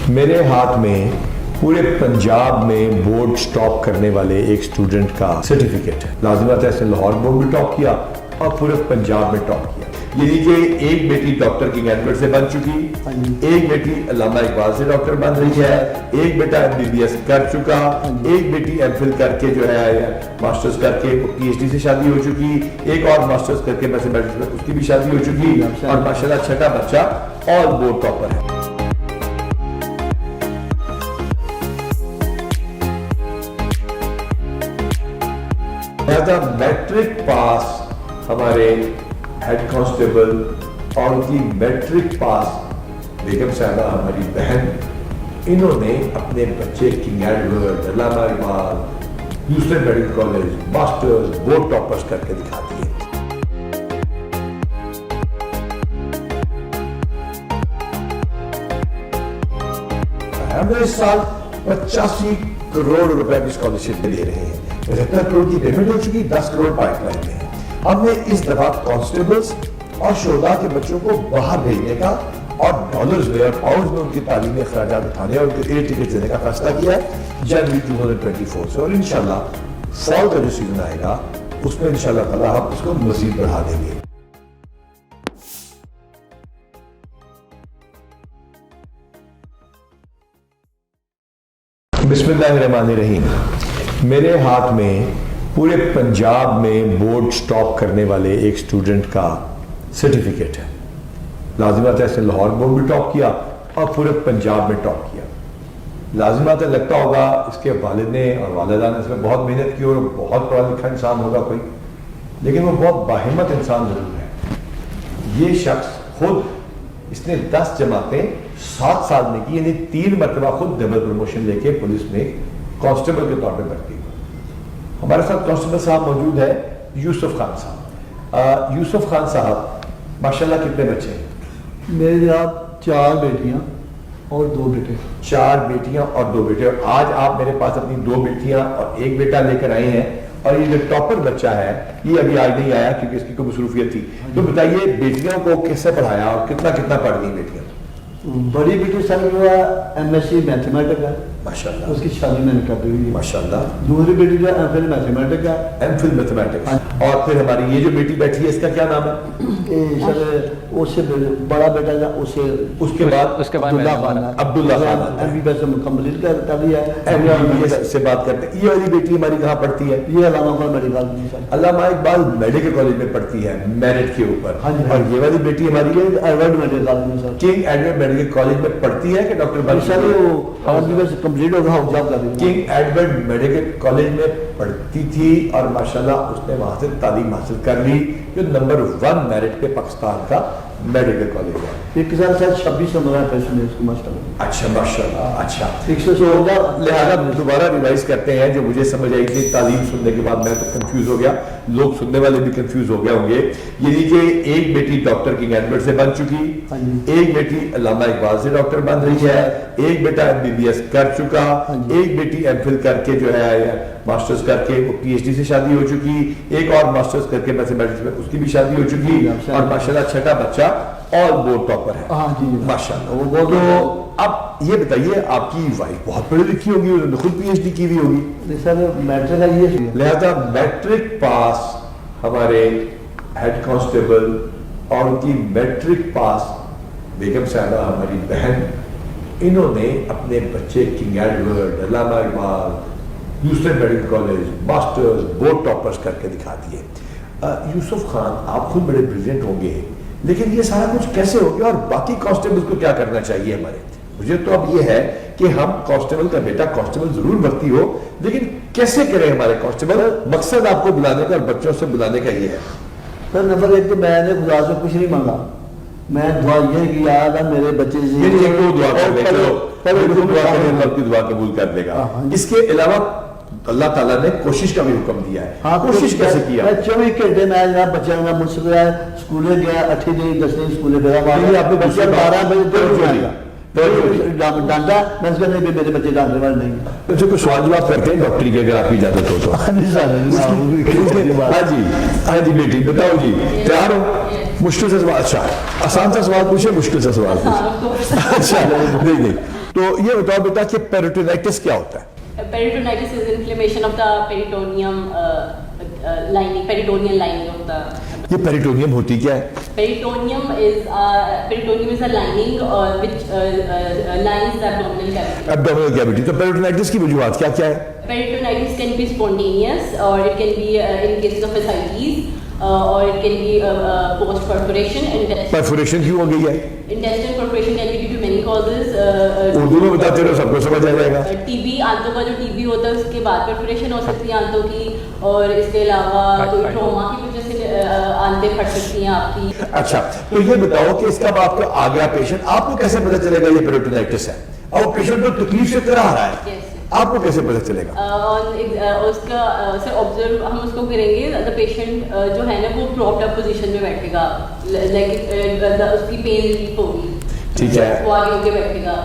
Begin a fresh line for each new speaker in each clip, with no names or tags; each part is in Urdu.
میرے ہاتھ میں پورے پنجاب میں بورڈ سٹاپ کرنے والے ایک سٹوڈنٹ کا سرٹیفکیٹ ہے. لازمات ہے اس نے لاہور بورڈ میں ٹاپ کیا اور پورے پنجاب میں ٹاپ کیا. یعنی کہ ایک بیٹی ڈاکٹر کنگ ایڈورڈ سے بن چکی, ایک بیٹی علامہ اقبال سے ڈاکٹر بن رہی ہے, ایک بیٹا MBBS کر چکا, ایک بیٹی M.Phil کر کے جو ہے ماسٹرز کر کے PhD سے شادی ہو چکی, ایک اور ماسٹرز کر کے میتھمیٹکس میں اس کی بھی شادی ہو چکی, اور ماشاءاللہ چھٹا بچہ آل بورڈ ٹاپر ہے. لہذا میٹرک پاس ہمارے ہیڈ کانسٹیبل اور ان کی میٹرک پاس بیگم صاحبہ ہماری بہن, انہوں نے اپنے بچے کنگ ایڈورڈ, علامہ اقبال, دوسرے medical college, masters, board toppers کر کے دکھا دیے. ہم اس سال 85 کروڑ روپے کی اسکالرشپ لے رہے ہیں. 75 کروڑ کی پیمنٹ ہو چکی, 10 کروڑ پائپ لائن میں ہے. ہم نے اس دفعہ کانسٹیبلز اور شہداء کے بچوں کو باہر بھیجنے کا اور ڈالرز میں اور پاؤنڈز میں ان کی تعلیمی اخراجات اٹھانے اور ان کو ایئر ٹکٹ دینے کا فیصلہ کیا ہے جنوری 2024 سے. اور انشاءاللہ فال کا جو سیزن آئے گا اس میں انشاءاللہ تعالیٰ ہم اس کو مزید بڑھا دیں گے. بسم اللہ الرحمن الرحیم. میرے ہاتھ میں پورے پنجاب میں بورڈ سٹاپ کرنے والے ایک سٹوڈنٹ کا سرٹیفکیٹ ہے. لازمات ہے اس نے لاہور بورڈ میں ٹاپ کیا اور پورے پنجاب میں ٹاپ کیا. لازمات ہے لگتا ہوگا اس کے والد نے اور والدہ نے اس میں بہت محنت کی اور بہت پڑھا لکھا انسان ہوگا کوئی, لیکن وہ بہت باہمت انسان ضرور ہے. یہ شخص خود اس نے 10 جماعتیں 7 سال میں کی, یعنی 3 مرتبہ خود ڈبل پروموشن لے کے پولیس میں کانسٹیبل کے طور پہ بھرتی ہوئی. ہمارے ساتھ کانسٹیبل صاحب موجود ہے یوسف خان صاحب. یوسف خان صاحب ماشاءاللہ کتنے بچے ہیں؟
میرے جناب 4 بیٹیاں اور 2 بیٹے.
4 بیٹیاں اور 2 بیٹے. اور آج آپ میرے پاس اپنی 2 بیٹیاں اور 1 بیٹا لے کر آئے ہیں, اور یہ جو ٹاپر بچہ ہے یہ ابھی آج نہیں آیا کیونکہ اس کی کوئی مصروفیت تھی. تو بتائیے بیٹیوں کو کس سے پڑھایا اور کتنا پڑھ گئی بیٹیاں؟
بڑی بیٹی سر جو ہے MSc میتھمیٹک ہے,
ماشاءاللہ,
اس کی شادی میں نے کر دی ہوئی ہے.
ماشاءاللہ.
دوسری بیٹی جو ہے M.Phil میتھمیٹک ہے.
M.Phil mathematics. اور پھر ہماری یہ جو بیٹی بیٹھی ہے اس کا کیا نام ہے؟
سر اس سے بڑا بیٹا جو
اس کے بعد عبداللہ خان
MBBS مکمل کر لیا ہے.
MBBS سے بات کرتے ہیں. یہ والی بیٹی ہماری کہاں پڑھتی ہے؟
یہ علامہ اقبال میڈیکل کالج میں.
علامہ اقبال میڈیکل کالج میں پڑھتی ہے میرٹ کے اوپر. اور یہ والی بیٹی ہماری ہے
ایڈورڈ میڈیکل کالج میں. سر
کنگ ایڈورڈ میڈیکل کالج میں پڑھتی ہے کہ ڈاکٹر
سر وہ MBBS کمپلیٹ ہوگا ہاؤس جاب کر رہی ہے.
کنگ ایڈورڈ میڈیکل کالج میں پڑھتی تھی اور ماشاءاللہ اس نے وہاں سے تعلیم حاصل کر لی جو نمبر 1 میرٹ پہ پاکستان کا میڈیکل کالج ہے.
ایک سال سر 26 نمبر پیسے اس کو ماشاءاللہ.
اچھا ماشاءاللہ. اچھا
116.
لہٰذا دوبارہ ریوائز کرتے ہیں جو مجھے سمجھ آئی تھی. تعلیم سننے کے بعد میں تو کنفیوز ہو گیا, لوگ سننے والے بھی کنفیوز ہو گئے ہوں گے. یعنی کہ ایک بیٹی ڈاکٹر کنگ ایڈورڈ سے بن چکی, ایک بیٹی علامہ اقبال سے ڈاکٹر بن رہی ہے, ایک بیٹا MBBS کر چکا, ایک بیٹی M.Phil کر کے جو ہے ماسٹرز کر کے PhD سے شادی ہو چکی, ایک اور ماسٹرز کر کے میتھمیٹکس میں اس کی بھی شادی ہو چکی, اور ماشاءاللہ چھٹا بچہ آل بورڈ ٹاپر ہے.
ہاں جی
ماشاءاللہ. تو اب یہ بتائیے آپ کی وائف بہت پڑھی لکھی ہوگی, انہوں نے خود PhD کی ہوئی ہوگی.
سر میٹرک کا یہ ہے.
لہذا میٹرک پاس ہمارے ہیڈ کانسٹیبل اور ان کی میٹرک پاس بیگم صاحبہ ہماری بہن, انہوں نے اپنے بچے کنگ ایڈورڈ, علامہ اقبال, دوسرے medical college, masters, board toppers کر کے دکھا دیے. یوسف خان آپ خود بڑے بریلینٹ ہوں گے, لیکن یہ سارا کچھ کیسے ہو گیا اور باقی کانسٹیبل کو کیا کرنا چاہیے ہمارے؟ مجھے تو اب یہ ہے کہ ہم کانسٹیبل کا بیٹا کانسٹیبل ضرور بھرتی ہو, لیکن کیسے کریں ہمارے کانسٹیبل؟ مقصد آپ کو بلانے کا اور بچوں سے بلانے کا یہ ہے.
سر نمبر 1 تو میں نے خدا سے کچھ نہیں مانگا, میں دعا یہ کی یاد ہے میرے بچے
دعا قبول کر لے گا. اس کے علاوہ اللہ تعالیٰ نے کوشش کا بھی حکم دیا ہے.
ہاں
کوشش کیسے کیا؟
24 گھنٹے میں جناب بچہ کا منصب ہے, اسکولے گیا 8ویں 10ویں اسکولے گیا, آپ کے بچے 12 بجے ڈانٹا, میں اس کا نہیں میرے بچے ڈانٹنے والے نہیں.
بچے کو سوال جواب کرتے ہیں ڈاکٹری کے اگر آپ کی اجازت ہو تو. ہاں جی, ہاں جی بیٹی بتاؤ جی, تیار ہو؟ مشکل سے سوال, اچھا آسان سا سوال پوچھے, مشکل سے سوال پوچھے. اچھا نہیں تو یہ بتاؤ بیٹا کہ پیریٹونائٹس کیا ہوتا ہے؟
Peritonitis is inflammation of the peritoneum lining, peritoneal lining of the.
یہ پیریٹونیم ہوتی کیا ہے؟
Peritoneum is a lining which lines the abdominal cavity.
Abdominal cavity. تو پیریٹونائٹس کی وجوہات کیا کیا ہے؟
Peritonitis can be spontaneous, or it can be in cases of ascites, or it can be post perforation.
پرفوریشن کیوں ہو گئی ہے؟
Intestinal perforation can be due to many causes.
Urdu میں بتاتے رہو سب کو سمجھ آ جائے گا.
TB آنتوں کا جو TB ہوتا ہے اس کے بعد perforation ہو سکتی ہے آنتوں کی, اور اس کے علاوہ کوئی ٹراما کی وجہ سے آنتیں پھٹ سکتی ہیں آپ کی.
اچھا تو یہ بتاؤ کہ اس کا آپ کو آ گیا پیشنٹ, آپ کو کیسے پتہ چلے گا یہ پیریٹونائٹس ہے؟ اور پیشنٹ تو تکلیف سے کرا رہا ہے, آپ کو کیسے پتہ چلے گا؟
اس کا سر آبزرو ہم اس کو کریں گے. دا پیشنٹ جو ہے نا وہ پراپڈ اپ پوزیشن میں بیٹھے گا, لائک اس کی پین ریلیف ہوگی,
ٹھیک ہے,
وہ آگے ہو کے بیٹھے گا,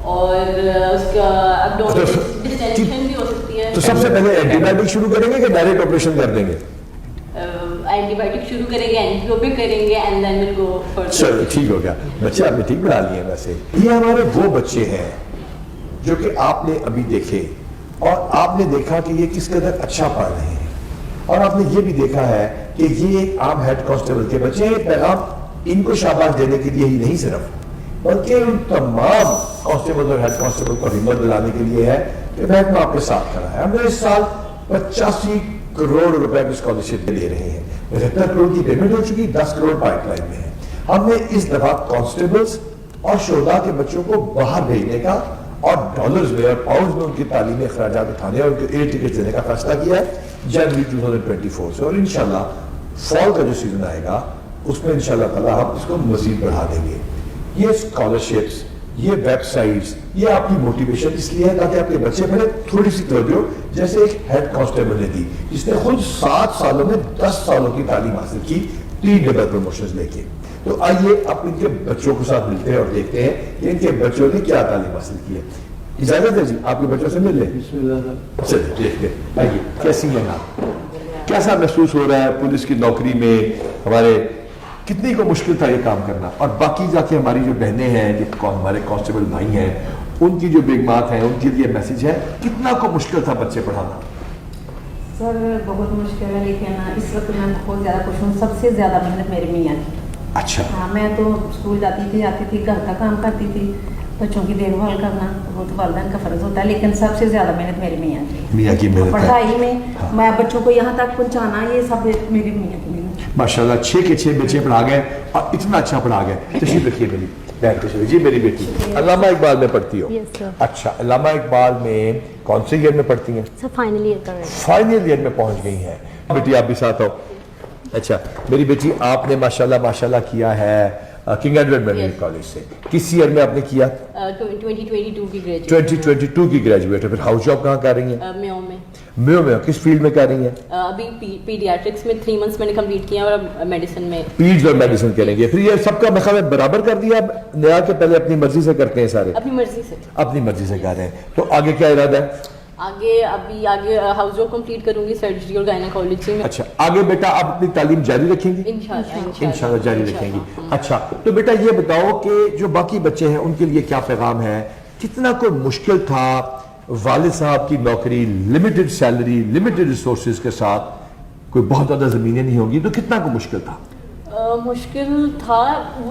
اور اس کا ایبڈومینل ڈسٹینشن بھی ہو سکتی ہے.
تو سب سے پہلے اینٹی بایوٹک شروع کریں گے کہ ڈائریکٹ آپریشن کر دیں گے؟
اینٹی بایوٹک شروع کریں گے, اینٹیو پہ کریں گے, and then will go further.
چلو ٹھیک ہو گیا. بچے آپ نے ٹھیک بنا لیے. ویسے یہ ہمارے وہ بچے ہیں جو کہ آپ نے ابھی دیکھے, اور آپ نے دیکھا کہ یہ کس قدر اچھا پڑھ رہے ہیں, اور آپ نے یہ بھی دیکھا ہے کہ یہ ایک عام ہیڈ کانسٹیبل کے بچے ہیں. پیغام ان کو شاباش دینے کے لیے ہی نہیں صرف, بلکہ ان تمام کانسٹیبل اور ہیڈ کانسٹیبل کو ہمت دلانے کے لیے ہے کہ محکمہ آپ کے ساتھ کھڑا ہے. ہم نے اس سال 85 کروڑ روپے کی اسکالرشپ دے رہے ہیں. 75 کروڑ کی پیمنٹ ہو چکی, 10 کروڑ پائپ لائن میں ہے. ہم نے اس دفعہ کانسٹیبلز اور شہداء کے بچوں کو باہر بھیجنے کا اور ڈالرز میں اور پاؤنڈز میں ان کی تعلیمی اخراجات اٹھانے اور ان کو ایئر ٹکٹ دینے کا فیصلہ کیا ہے جنوری 2024 سے. اور انشاءاللہ فال کا جو سیزن آئے گا اس میں انشاءاللہ تعالیٰ ہم اس کو مزید بڑھا دیں گے. یہ اسکالرشپس, یہ ویب سائٹس, یہ آپ کی موٹیویشن اس لیے ہے تاکہ آپ کے بچے پہلے تھوڑی سی توجہ, جیسے ایک ہیڈ کانسٹیبل نے دی جس نے خود 7 سالوں میں 10 سالوں کی تعلیم حاصل کی, 3 ڈبل پروموشنز لے کے. تو آئیے اب ان کے بچوں کے ساتھ ملتے ہیں اور دیکھتے ہیں کہ ان کے بچوں نے کیا تعلیم حاصل کی ہے. اجازت ہے جی, آپ کے بچوں سے مل لیں. چلیے دیکھتے ہیں. آئیے, کیسی ہیں آپ, کیسا محسوس ہو رہا ہے پولیس کی نوکری میں؟ ہمارے کتنی کو مشکل تھا یہ کام کرنا, اور باقی جا کے ہماری جو بہنیں ہیں, جو ہمارے کانسٹیبل بھائی ہیں, ان کی جو بیگمات ہیں, ان کے لیے میسج ہے, کتنا کو مشکل تھا بچے پڑھانا؟
سر بہت مشکل ہے, لیکن اس وقت میں بہت زیادہ خوش ہوں. سب سے زیادہ محنت میرے میاں کی.
اچھا.
ہاں, میں تو اسکول جاتی تھی, آتی تھی, گھر کا کام کرتی تھی, بچوں کی دیکھ بھال کرنا وہ تو والدین کا فرض ہوتا ہے, لیکن سب سے زیادہ محنت میرے میاں کی.
میاں کی محنت,
پڑھائی میں میں بچوں کو یہاں تک پہنچانا, یہ سب میری میاں کی محنت.
ماشاءاللہ 6 کے 6 بچے پڑھا گئے, اور اتنا اچھا پڑھا گئے. تشریف رکھیے میری بہن. جی میری بیٹی علامہ اقبال میں پڑھتی ہو؟ اچھا, علامہ اقبال میں کون سے ایئر میں پڑھتی ہیں؟
سر فائنل ایئر کر رہے ہیں.
فائنل ایئر میں پہنچ گئی ہیں. بیٹی آپ بھی ساتھ ہو. اچھا میری بیٹی, آپ نے ماشاءاللہ کیا ہے کنگ ایڈورڈ میموریل کالج سے. کس ایئر میں آپ نے کیا؟
2022 کی گریجویٹ.
2022 کی گریجویٹ ہے. پھر ہاؤس جاب کہاں کر رہی ہیں؟
میو میں.
میو میں. کس فیلڈ میں کر رہی ہیں؟
ابھی پیڈیاٹرکس میں 3 منتھس میں نے کمپلیٹ کیا, اور اب میڈیسن میں.
پیڈز اور میڈیسن کریں گے. پھر یہ سب کا مقام برابر کر دیا نیا کہ پہلے اپنی مرضی سے کرتے ہیں سارے؟
اپنی مرضی سے.
اپنی مرضی سے کر رہے ہیں. تو آگے کیا ارادہ ہے؟
آگے ہاؤس جاب کمپلیٹ کروں گی سرجری اور گائنیکالوجی میں.
اچھا, آگے بیٹا آپ اپنی تعلیم جاری رکھیں گی؟ انشاءاللہ جاری رکھیں گی. اچھا تو بیٹا یہ بتاؤ کہ جو باقی بچے ہیں ان کے لیے کیا پیغام ہے؟ کتنا کوئی مشکل تھا والد صاحب کی نوکری, لمیٹڈ سیلری, لمیٹڈ ریسورسز کے ساتھ, کوئی بہت زیادہ زمینیں نہیں ہوں گی, تو کتنا کو مشکل تھا؟
مشکل تھا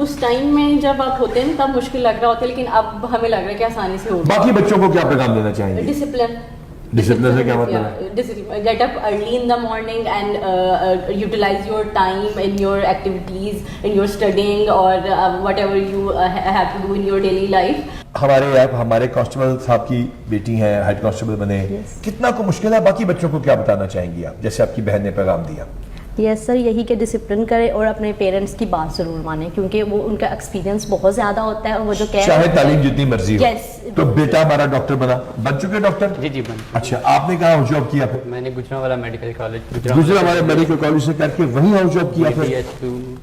اس ٹائم میں جب آپ ہوتے ہیں تب مشکل لگ رہا ہوتا ہے, لیکن اب ہمیں لگ رہا ہے کہ آسانی سے ہوگا.
باقی بچوں کو کیا پیغام دینا چاہیں گے؟
ڈسپلن.
ڈسپلن سے کیا مطلب ہے؟
Get up early in the morning and utilize your time in your activities, in your studying, or whatever you have to do in your daily life.
ہمارے کانسٹیبل صاحب کی بیٹی ہیں, ہیڈ کانسٹیبل بنے, کتنا کو مشکل ہے؟ باقی بچوں کو کیا بتانا چاہیں گی آپ, جیسے آپ کی بہن نے پیغام دیا؟
یس سر, یہی کہ ڈسپلن کرے اور اپنے پیرنٹس کی بات ضرور مانے, کیونکہ وہ ان کا ایکسپیرینس بہت زیادہ ہوتا ہے, اور وہ جو کہہ
چاہے تعلیم جتنی مرضی ہو.
Yes.
تو بیٹا ہمارا ڈاکٹر بن چکے ڈاکٹر؟
جی بن.
اچھا, آپ نے کہاں ہاؤس جاب کیا پھر؟
میں نے Gujranwala medical college,
Gujranwala medical college سے کر کے وہیں ہاؤس جاب کیا پھر؟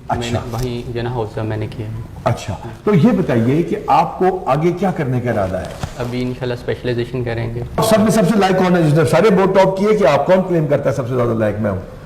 اچھا, وہیں جو نا ہاؤس جاب میں نے کیا.
اچھا, تو یہ بتائیے کہ آپ کو آگے کیا کرنے کا ارادہ ہے؟
ابھی انشاءاللہ اسپیشلائزیشن کریں گے.
سب میں سب سے لائق کون ہے جس نے سارے بورڈ ٹاپ کیے, کہ آپ کون کلیم کرتا ہے سب سے زیادہ لائق میں ہوں؟